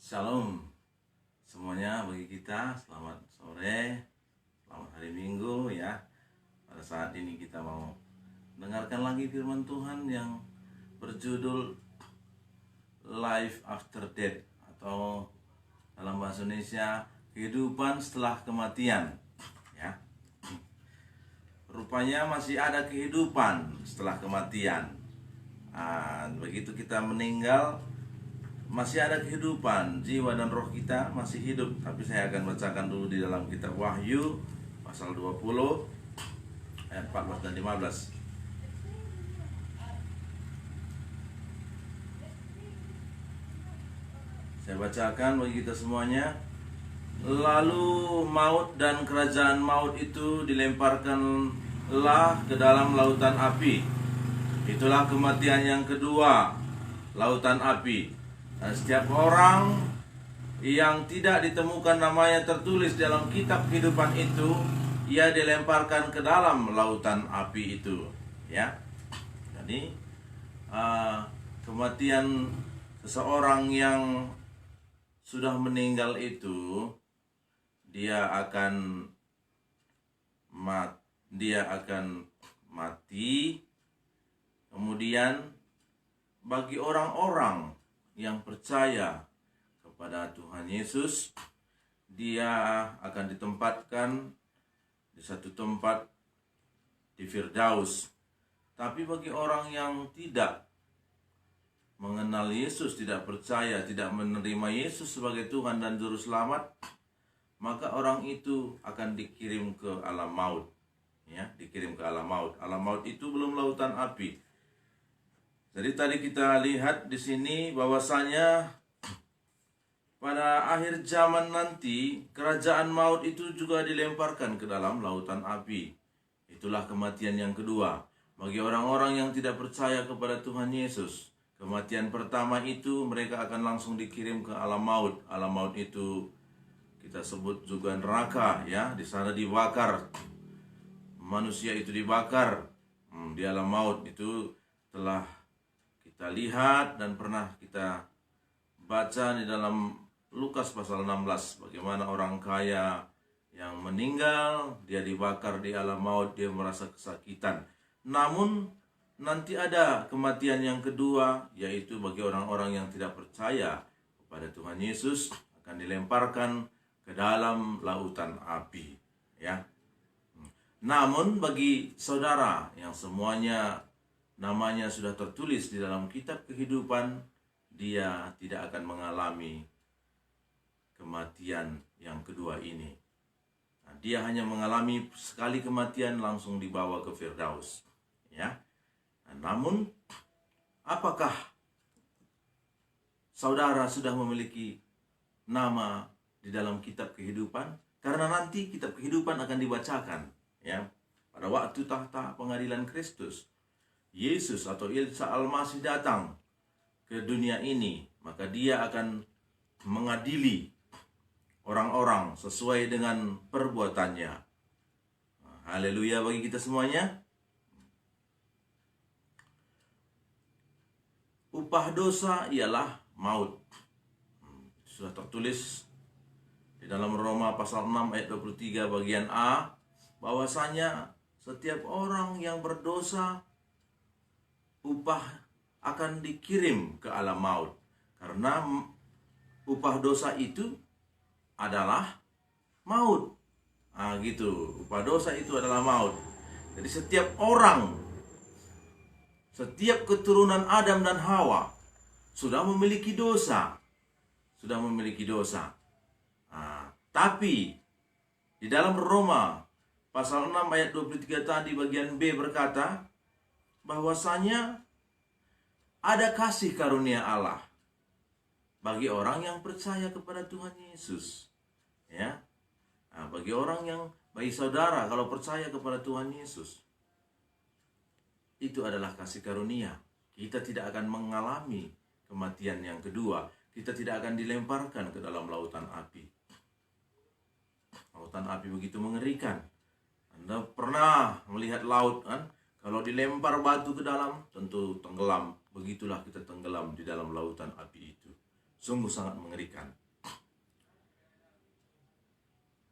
Shalom semuanya bagi kita, selamat sore, selamat hari Minggu ya. Pada saat ini kita mau dengarkan lagi firman Tuhan yang berjudul Life After Death, atau dalam bahasa Indonesia kehidupan setelah kematian ya. Rupanya masih ada kehidupan setelah kematian. Begitu kita meninggal, masih ada kehidupan, jiwa dan roh kita masih hidup. Tapi saya akan bacakan dulu di dalam kitab Wahyu pasal 20 ayat 14 dan 15. Saya bacakan bagi kita semuanya. Lalu maut dan kerajaan maut itu dilemparkanlah ke dalam lautan api. Itulah kematian yang kedua, lautan api. Dan setiap orang yang tidak ditemukan namanya tertulis dalam kitab kehidupan itu, ia dilemparkan ke dalam lautan api itu. Ya, jadi kematian seseorang yang sudah meninggal itu, dia akan mati. Kemudian bagi orang-orang yang percaya kepada Tuhan Yesus, dia akan ditempatkan di satu tempat di Firdaus. Tapi bagi orang yang tidak mengenal Yesus, tidak percaya, tidak menerima Yesus sebagai Tuhan dan Juru Selamat, maka orang itu akan dikirim ke alam maut. Ya, dikirim ke alam maut. Alam maut itu belum lautan api. Jadi tadi kita lihat di sini bahwasanya pada akhir zaman nanti kerajaan maut itu juga dilemparkan ke dalam lautan api. Itulah kematian yang kedua bagi orang-orang yang tidak percaya kepada Tuhan Yesus. Kematian pertama itu mereka akan langsung dikirim ke alam maut. Alam maut itu kita sebut juga neraka ya. Di sana dibakar. Manusia itu dibakar. Di alam maut itu telah kita lihat dan pernah kita baca di dalam Lukas pasal 16, bagaimana orang kaya yang meninggal, dia dibakar di alam maut, dia merasa kesakitan. Namun nanti ada kematian yang kedua, yaitu bagi orang-orang yang tidak percaya kepada Tuhan Yesus, akan dilemparkan ke dalam lautan api ya. Namun bagi saudara yang semuanya namanya sudah tertulis di dalam kitab kehidupan, dia tidak akan mengalami kematian yang kedua ini. Dia hanya mengalami sekali kematian, langsung dibawa ke Firdaus. Ya. Namun, apakah saudara sudah memiliki nama di dalam kitab kehidupan? Karena nanti kitab kehidupan akan dibacakan. Ya, pada waktu tahta pengadilan Kristus, Yesus atau Isa Al-Masih datang ke dunia ini, maka dia akan mengadili orang-orang sesuai dengan perbuatannya. Haleluya bagi kita semuanya. Upah dosa ialah maut. Sudah tertulis di dalam Roma pasal 6 ayat 23 bagian A, bahwasanya setiap orang yang berdosa upah akan dikirim ke alam maut. Karena upah dosa itu adalah maut. Gitu. Upah dosa itu adalah maut. Jadi setiap orang, setiap keturunan Adam dan Hawa sudah memiliki dosa. Sudah memiliki dosa. Tapi di dalam Roma pasal 6 ayat 23 tadi bagian B berkata bahwasanya ada kasih karunia Allah bagi orang yang percaya kepada Tuhan Yesus. Ya. Bagi saudara kalau percaya kepada Tuhan Yesus, itu adalah kasih karunia. Kita tidak akan mengalami kematian yang kedua. Kita tidak akan dilemparkan ke dalam lautan api. Lautan api begitu mengerikan. Anda pernah melihat laut kan? Kalau dilempar batu ke dalam, tentu tenggelam. Begitulah kita tenggelam di dalam lautan api itu. Sungguh sangat mengerikan.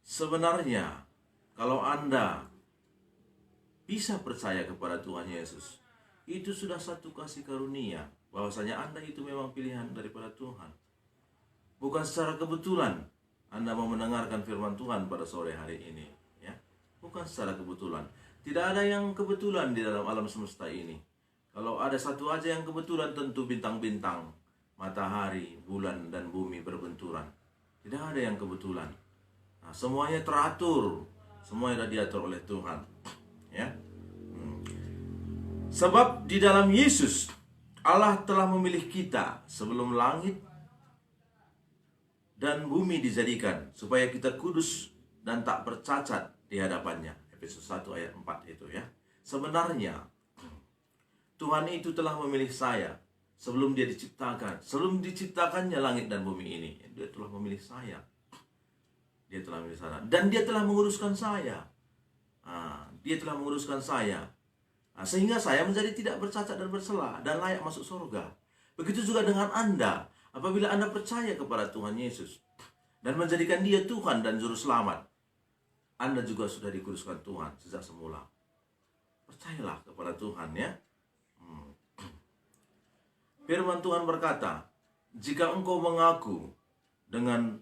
Sebenarnya, kalau Anda bisa percaya kepada Tuhan Yesus, itu sudah satu kasih karunia, bahwasanya Anda itu memang pilihan daripada Tuhan. Bukan secara kebetulan Anda mau mendengarkan firman Tuhan pada sore hari ini, ya. Bukan secara kebetulan. Tidak ada yang kebetulan di dalam alam semesta ini. Kalau ada satu aja yang kebetulan, tentu bintang-bintang, matahari, bulan, dan bumi berbenturan. Tidak ada yang kebetulan. Nah, semuanya teratur, semuanya diatur oleh Tuhan, ya. Sebab di dalam Yesus Allah telah memilih kita sebelum langit dan bumi dijadikan, supaya kita kudus dan tak bercacat di hadapannya. Efesus 1 ayat 4 itu, ya. Sebenarnya Tuhan itu telah memilih saya sebelum dia diciptakan. Sebelum diciptakannya langit dan bumi ini, dia telah memilih saya. Dia telah memilih saya. Dan dia telah menguruskan saya. Dia telah menguruskan saya. Sehingga saya menjadi tidak bercacat dan bersela dan layak masuk surga. Begitu juga dengan Anda. Apabila Anda percaya kepada Tuhan Yesus dan menjadikan Dia Tuhan dan Juru Selamat, Anda juga sudah dikuduskan Tuhan sejak semula. Percayalah kepada Tuhan, ya. Firman Tuhan berkata, jika engkau mengaku dengan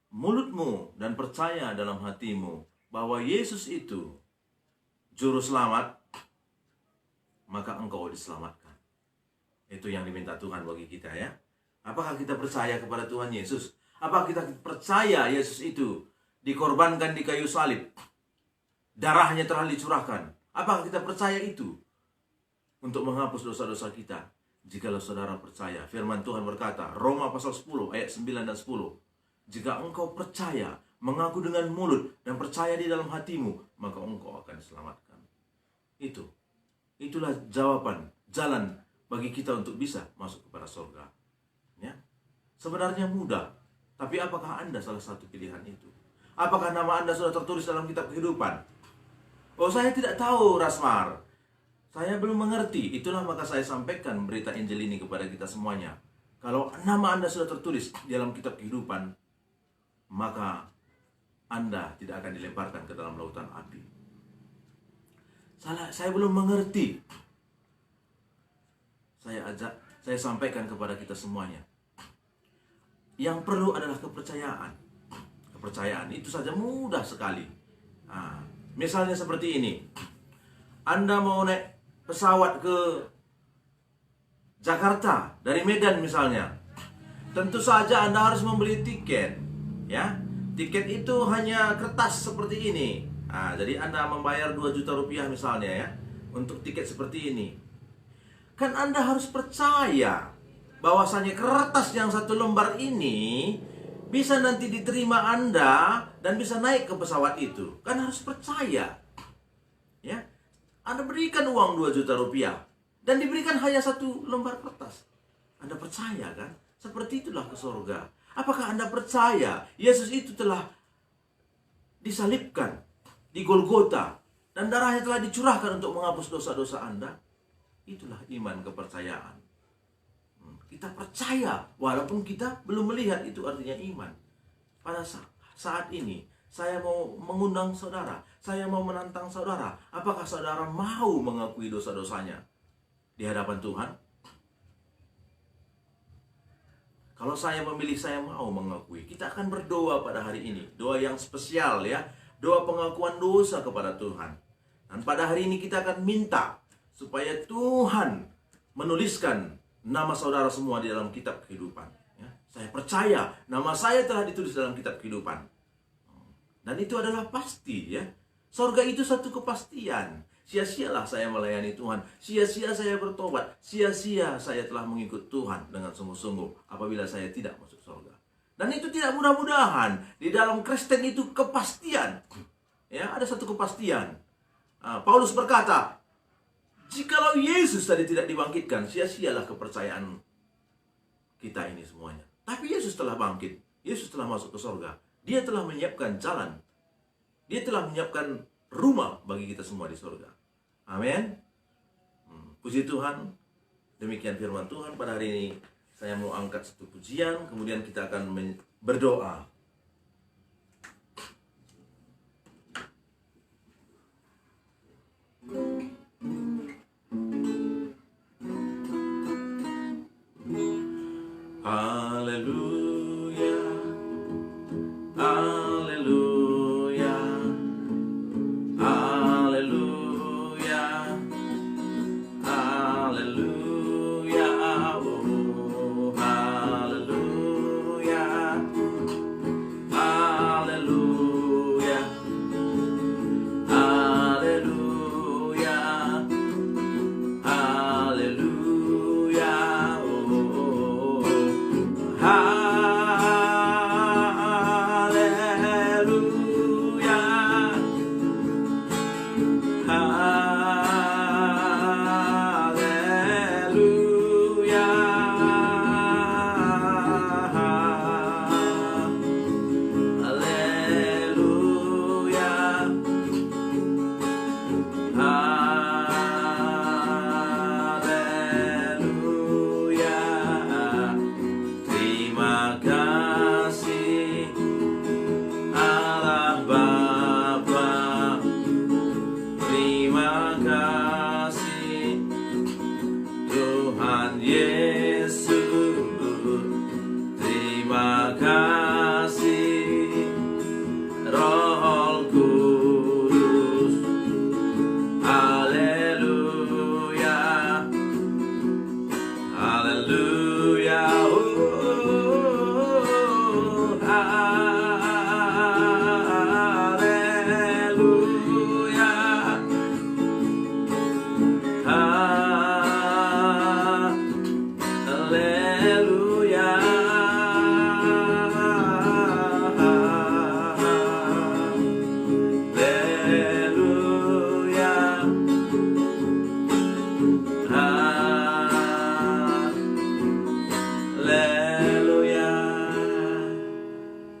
mulutmu dan percaya dalam hatimu bahwa Yesus itu Juru Selamat, maka engkau diselamatkan. Itu yang diminta Tuhan bagi kita, ya. Apakah kita percaya kepada Tuhan Yesus? Apakah kita percaya Yesus itu dikorbankan di kayu salib, darahnya telah dicurahkan? Apakah kita percaya itu untuk menghapus dosa-dosa kita? Jikalau saudara percaya, firman Tuhan berkata, Roma pasal 10 ayat 9 dan 10, jika engkau percaya, mengaku dengan mulut dan percaya di dalam hatimu, maka engkau akan diselamatkan. Itulah jawaban, jalan bagi kita untuk bisa masuk kepada surga, ya. Sebenarnya mudah, tapi apakah Anda salah satu pilihan itu? Apakah nama Anda sudah tertulis dalam kitab kehidupan? Oh, saya tidak tahu, Rasmar. Saya belum mengerti. Itulah maka saya sampaikan berita Injil ini kepada kita semuanya. Kalau nama Anda sudah tertulis di dalam kitab kehidupan, maka Anda tidak akan dilemparkan ke dalam lautan api. Saya belum mengerti. Saya sampaikan kepada kita semuanya. Yang perlu adalah kepercayaan. Kepercayaan itu saja mudah sekali. Misalnya seperti ini. Anda mau naik pesawat ke Jakarta dari Medan misalnya. Tentu saja Anda harus membeli tiket, ya. Tiket itu hanya kertas seperti ini. Jadi Anda membayar 2 juta rupiah misalnya, ya, untuk tiket seperti ini. Kan Anda harus percaya bahwasanya kertas yang 1 lembar ini bisa nanti diterima Anda dan bisa naik ke pesawat itu. Kan harus percaya, ya. Anda berikan uang 2 juta rupiah dan diberikan hanya 1 lembar kertas. Anda percaya, kan? Seperti itulah ke surga. Apakah Anda percaya Yesus itu telah disalibkan di Golgota dan darahnya telah dicurahkan untuk menghapus dosa-dosa Anda? Itulah iman kepercayaan. Kita percaya walaupun kita belum melihat, itu artinya iman. Pada saat ini saya mau mengundang saudara, saya mau menantang saudara. Apakah saudara mau mengakui dosa-dosanya di hadapan Tuhan? Kalau saya memilih, saya mau mengakui. Kita akan berdoa pada hari ini. Doa yang spesial, ya. Doa pengakuan dosa kepada Tuhan. Dan pada hari ini kita akan minta supaya Tuhan menuliskan nama saudara semua di dalam kitab kehidupan, ya. Saya percaya nama saya telah ditulis dalam kitab kehidupan. Dan itu adalah pasti, ya. Surga itu satu kepastian. Sia-sialah saya melayani Tuhan. Sia-sia saya bertobat. Sia-sia saya telah mengikut Tuhan dengan sungguh-sungguh apabila saya tidak masuk surga. Dan itu tidak mudah-mudahan. Di dalam Kristen itu kepastian. Ya, ada satu kepastian. Paulus berkata, jikalau Yesus tadi tidak dibangkitkan, sia-sialah kepercayaan kita ini semuanya. Tapi Yesus telah bangkit. Yesus telah masuk ke surga. Dia telah menyiapkan jalan. Dia telah menyiapkan rumah bagi kita semua di surga. Amin. Puji Tuhan. Demikian firman Tuhan pada hari ini. Saya mau angkat satu pujian, kemudian kita akan berdoa. Haleluya, haleluya, haleluya, haleluya, oh haleluya, haleluya, haleluya, haleluya, oh haleluya, haleluya, haleluya. Terima kasih Allah Bapa, terima kasih Tuhan Yesus, terima kasih Roh Kudus. Haleluya, haleluya, oh haleluya, haleluya, haleluya.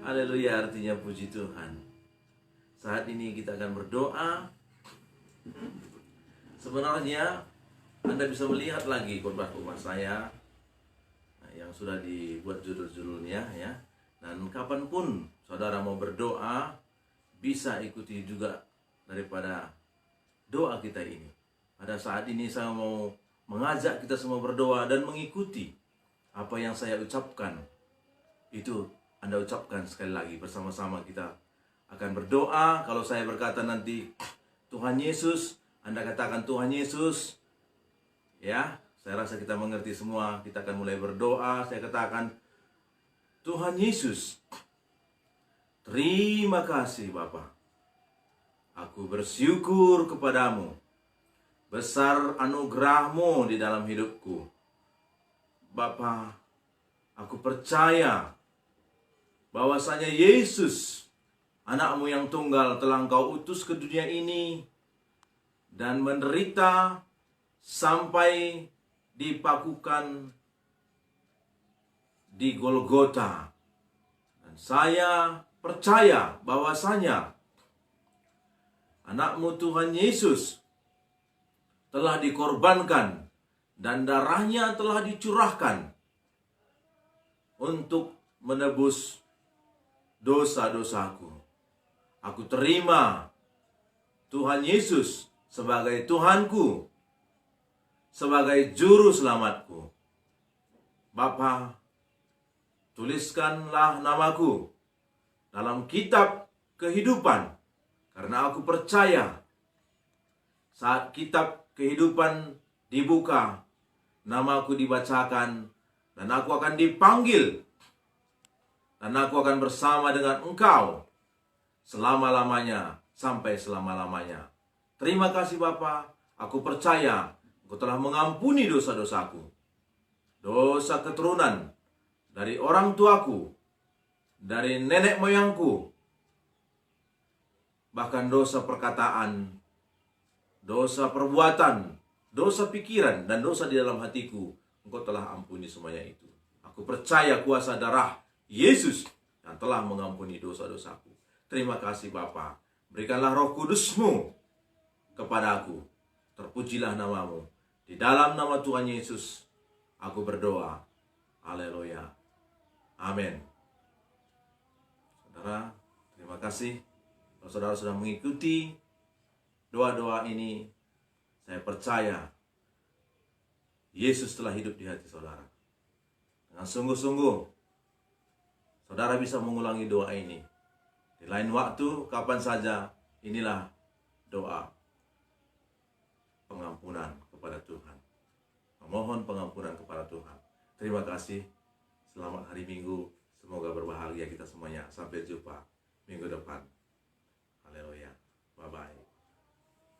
Haleluya artinya puji Tuhan. Saat ini kita akan berdoa. Sebenarnya Anda bisa melihat lagi khotbah-khotbah saya yang sudah dibuat judul-judulnya ya. Dan kapanpun saudara mau berdoa, bisa ikuti juga daripada doa kita ini. Pada saat ini saya mau mengajak kita semua berdoa dan mengikuti apa yang saya ucapkan. Itu Anda ucapkan sekali lagi bersama-sama kita akan berdoa. Kalau saya berkata nanti Tuhan Yesus, Anda katakan Tuhan Yesus. Ya, saya rasa kita mengerti semua. Kita akan mulai berdoa. Saya katakan Tuhan Yesus, terima kasih Bapa. Aku bersyukur kepadamu. Besar anugerah-Mu di dalam hidupku. Bapa, aku percaya bahwasanya Yesus, anak-Mu yang tunggal, telah Engkau utus ke dunia ini dan menderita sampai dipakukan di Golgota. Dan saya percaya bahwasanya anak-Mu Tuhan Yesus telah dikorbankan dan darahnya telah dicurahkan untuk menebus dosa-dosaku. Aku terima Tuhan Yesus sebagai Tuhanku, sebagai juru selamatku. Bapa, tuliskanlah namaku dalam kitab kehidupan, karena aku percaya saat kitab kehidupan dibuka, namaku dibacakan, dan aku akan dipanggil, dan aku akan bersama dengan Engkau selama-lamanya, sampai selama-lamanya. Terima kasih Bapa, aku percaya Engkau telah mengampuni dosa-dosaku, dosa keturunan dari orang tuaku, dari nenek moyangku, bahkan dosa perkataan, dosa perbuatan, dosa pikiran, dan dosa di dalam hatiku. Engkau telah ampuni semuanya itu. Aku percaya kuasa darah Yesus yang telah mengampuni dosa-dosaku. Terima kasih Bapa. Berikanlah Roh Kudus-Mu kepadaku. Terpujilah namamu. Di dalam nama Tuhan Yesus, aku berdoa. Haleluya. Amin. Saudara, terima kasih. Kalau saudara sudah mengikuti doa-doa ini, saya percaya Yesus telah hidup di hati saudara. Dengan sungguh-sungguh, saudara bisa mengulangi doa ini. Di lain waktu, kapan saja, inilah doa pengampunan kepada Tuhan. Memohon pengampunan kepada Tuhan. Terima kasih. Selamat hari Minggu. Semoga berbahagia kita semuanya. Sampai jumpa minggu depan. Haleluya. Bye-bye.